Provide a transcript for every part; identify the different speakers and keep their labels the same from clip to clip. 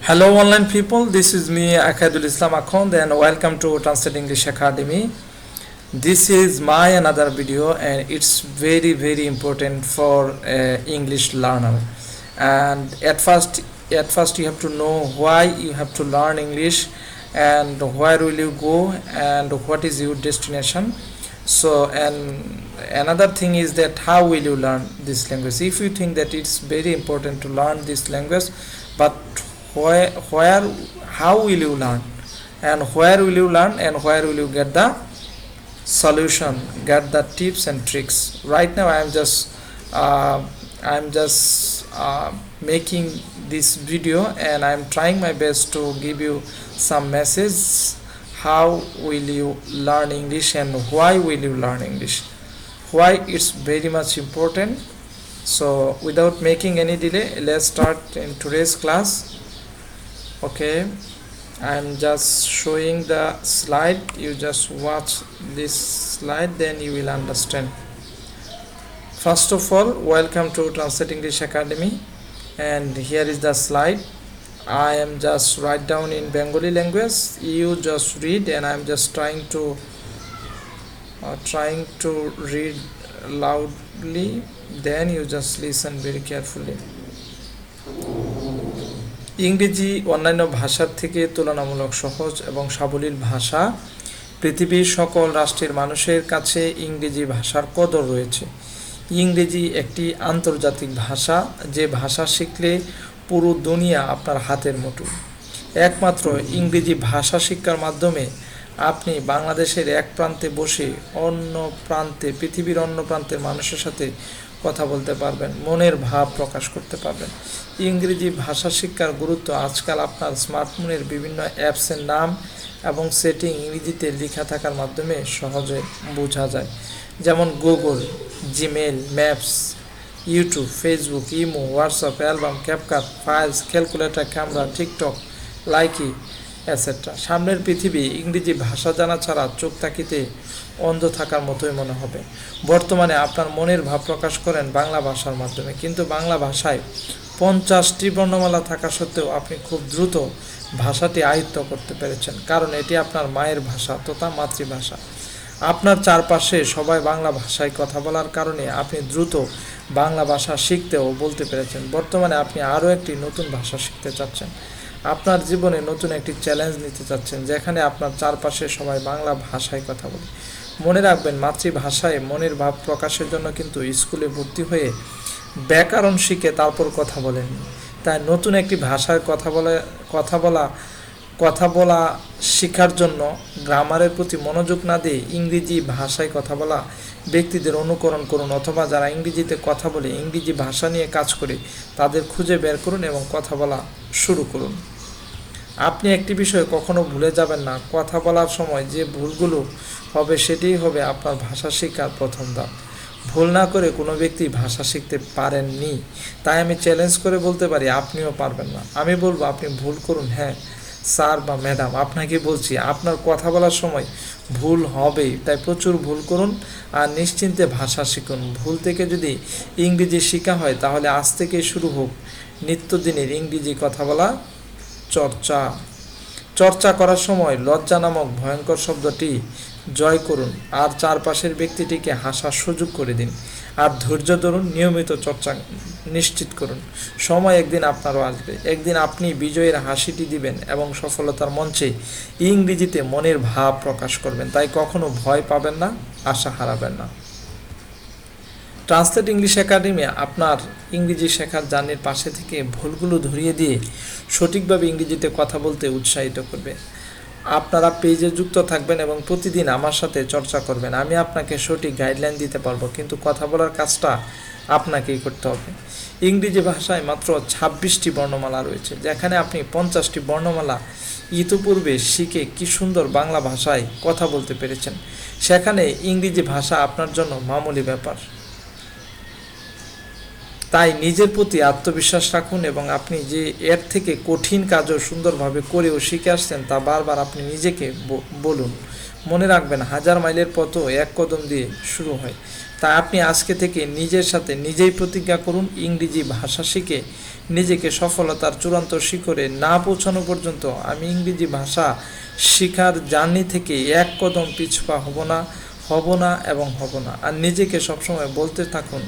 Speaker 1: Hello online people, this is me Akadul Islam Akhond and welcome to Translate English Academy. This is my another video and it's very important for English learner. And at first you have to know why you have to learn English and where will you go and what is your destination. So and another thing is that how will you learn this language. If you think that it's very important to learn this language, but where how will you learn and where will you learn and where will you get the solution, get the tips and tricks. Right now I'm just making this video and I'm trying my best to give you some message. How will you learn English and why will you learn English, why it's very much important. So without making any delay, let's start in today's class. Okay, I'm just showing the slide. You just watch this slide, then you will understand. First of all, welcome to Translate English Academy, and here is the slide. I am just write down in Bengali language. You just read, and I'm just trying to read loudly. Then you just listen very carefully. ইংরেজি অন্যান্য ভাষার থেকে তুলনামূলক সহজ এবং সাবলীল ভাষা। পৃথিবীর সকল রাষ্ট্রের মানুষের কাছে ইংরেজি ভাষার কদর রয়েছে। ইংরেজি একটি আন্তর্জাতিক ভাষা, যে ভাষা শিখলে পুরো দুনিয়া আপনার হাতের মুঠোয়। একমাত্র ইংরেজি ভাষা শিক্ষার মাধ্যমে আপনি বাংলাদেশের এক প্রান্তে বসে পৃথিবীর অন্য প্রান্তের মানুষের সাথে কথা বলতে পারবেন, মনের ভাব প্রকাশ করতে পারবেন। ইংরেজি ভাষা শিক্ষার গুরুত্ব আজকাল আপনার স্মার্টফোনের বিভিন্ন অ্যাপসের নাম এবং সেটিং ইংরেজিতে লেখা থাকার মাধ্যমে সহজে বোঝা যায়। যেমন Google, Gmail, maps, YouTube, Facebook, imo, WhatsApp, album, CapCut, files, calculator, camera, TikTok, Likee etcetera. সামনের পৃথিবী ইংরেজি ভাষা জানা ছাড়া চোখ তাকিতে অন্ধ থাকার মতোই মনে হবে। বর্তমানে আপনার মনের ভাব প্রকাশ করেন বাংলা ভাষার মাধ্যমে, কিন্তু বাংলা ভাষায় 50টি বর্ণমালা থাকা সত্ত্বেও আপনি খুব দ্রুত ভাষাটি আয়ত্ত করতে পেরেছেন, কারণ এটি আপনার মায়ের ভাষা তথা মাতৃভাষা। আপনার চারপাশে সবাই বাংলা ভাষায় কথা বলার কারণে আপনি দ্রুত বাংলা ভাষা শিখতে ও বলতে পেরেছেন। বর্তমানে আপনি আরও একটি নতুন ভাষা শিখতে চাচ্ছেন। আপনার জীবনে নতুন একটি চ্যালেঞ্জ নিতে চাচ্ছেন, যেখানে আপনার চারপাশে সবাই বাংলা ভাষায় কথা বলে। মনে রাখবেন, মাতৃভাষায় মনের ভাব প্রকাশের জন্য কিন্তু স্কুলে ভর্তি হয়ে ব্যাকরণ শিখে তারপর কথা বলেননি। তাই নতুন একটি ভাষায় কথা বলা শেখার জন্য গ্রামারের প্রতি মনোযোগ না দিয়ে ইংরেজি ভাষায় কথা বলা ব্যক্তিদের অনুকরণ করুন, অথবা যারা ইংরেজিতে কথা বলে ইংরেজি ভাষা নিয়ে কাজ করে তাদের খুঁজে বের করুন এবং কথা বলা শুরু করুন। আপনি একটি বিষয় কখনো ভুলে যাবেন না, কথা বলার সময় যে ভুলগুলো হবে সেটিই হবে আপনার ভাষা শেখার প্রথম ধাপ। ভুল না করে কোনো ব্যক্তি ভাষা শিখতে পারেননি, তাই আমি চ্যালেঞ্জ করে বলতে পারি আপনিও পারবেন না। আমি বলবো আপনি ভুল করুন, হ্যাঁ স্যার বা ম্যাডাম, আপনাকে বলছি আপনার কথা বলার সময় ভুল হবেই, তাই প্রচুর ভুল করুন আর নিশ্চিন্তে ভাষা শিখুন। ভুল থেকে যদি ইংরেজি শেখা হয়, তাহলে আজ থেকেই শুরু হোক নিত্যদিনের ইংরেজি কথা বলা চর্চা করার সময় লজ্জা নামক ভয়ঙ্কর শব্দটি জয় করুন আর চারপাশের ব্যক্তিটিকে হাসার সুযোগ করে দিন। আর ধৈর্য ধরুন, নিয়মিত চর্চা নিশ্চিত করুন। সময় একদিন আপনারও আসবে, একদিন আপনি বিজয়ের হাসিটি দিবেন এবং সফলতার মঞ্চে ইংরেজিতে মনের ভাব প্রকাশ করবেন। তাই কখনো ভয় পাবেন না, আশা হারাবেন না। ট্রান্সলেট ইংলিশ একাডেমি আপনার ইংরেজি শেখার জার্নির পাশে থেকে ভুলগুলো ধরিয়ে দিয়ে সঠিকভাবে ইংরেজিতে কথা বলতে উৎসাহিত করবে। আপনারা পেজে যুক্ত থাকবেন এবং প্রতিদিন আমার সাথে চর্চা করবেন। আমি আপনাকে সঠিক গাইডলাইন দিতে পারবো, কিন্তু কথা বলার কাজটা আপনাকেই করতে হবে। ইংরেজি ভাষায় মাত্র 26টি বর্ণমালা রয়েছে, যেখানে আপনি 50টি বর্ণমালা ইতিপূর্বে শিখে কি সুন্দর বাংলা ভাষায় কথা বলতে পেরেছেন। সেখানে ইংরেজি ভাষা আপনার জন্য মামুলি ব্যাপার। তাই নিজের প্রতি আত্মবিশ্বাস রাখুন এবং আপনি যে এর থেকে কঠিন কাজও সুন্দরভাবে করেও শিখে আসছেন তা বারবার আপনি নিজেকে বলুন। মনে রাখবেন, 1000 মাইলের পথও এক কদম দিয়ে শুরু হয়। তাই আপনি আজকে থেকে নিজের সাথে নিজেই প্রতিজ্ঞা করুন, ইংরেজি ভাষা শিখে নিজেকে সফলতার চূড়ান্ত শিখরে না পৌঁছানো পর্যন্ত আমি ইংরেজি ভাষা শিখার জার্নি থেকে এক কদম পিছপা হব না এবং হব না। আর নিজেকে সবসময় বলতে থাকুন,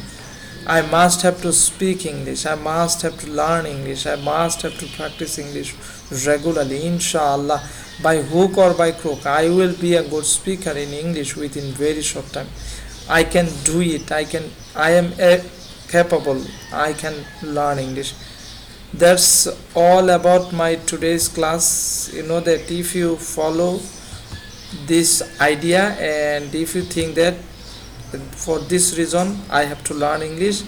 Speaker 1: I must have to speak English, I must have to learn English, I must have to practice English regularly. Inshallah, by hook or by crook, I will be a good speaker in English within very short time. I can do it, I am capable, I can learn English. That's all about my today's class. You know that if you follow this idea and if you think that for this reason I have to learn English,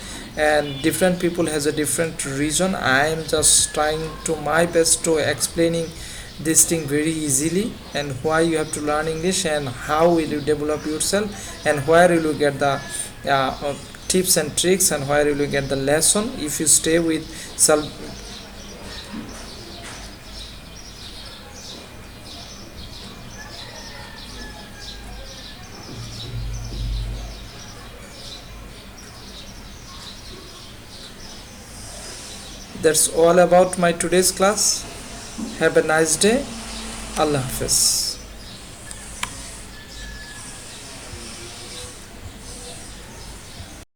Speaker 1: and different people has a different reason, I am just trying to my best to explaining this thing very easily, and why you have to learn English and how will you develop yourself and where will you get the tips and tricks and where will you get the lesson if you stay with self. That's all about my today's class. Have a nice day. Allah Hafiz.